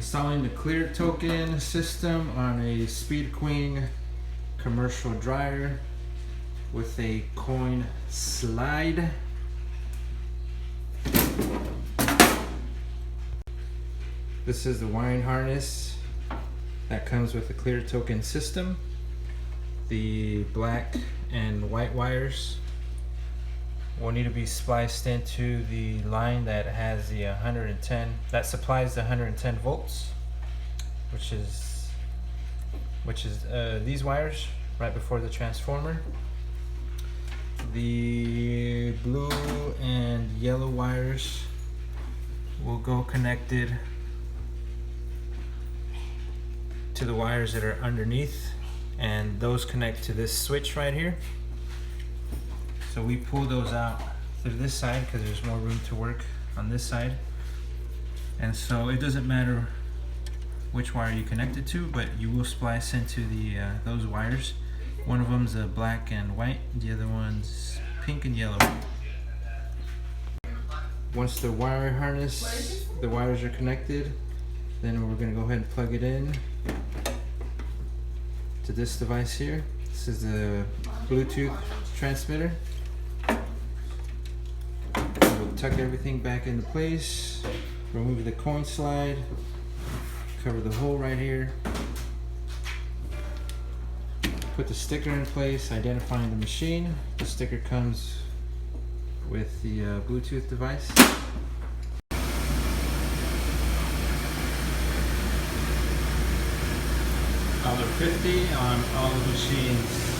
Installing the clear token system on a Speed Queen commercial dryer with a coin slide. This is the wiring harness that comes with the clear token system. The black and white wires will need to be spliced into the line that has the 110, that supplies the 110 volts, which is these wires right before the transformer. The blue and yellow wires will go connected to the wires that are underneath, and those connect to this switch right here. So we pull those out through this side because there's more room to work on this side. And so it doesn't matter which wire you connect it to, but you will splice into the those wires. One of them's a black and white, the other one's pink and yellow. Once the wire harness, the wires are connected, then we're going to go ahead and plug it in to this device here. This is the Bluetooth transmitter. We'll tuck everything back into place, remove the coin slide, cover the hole right here, put the sticker in place, identifying the machine. The sticker comes with the Bluetooth device. $1.50 on all the machines.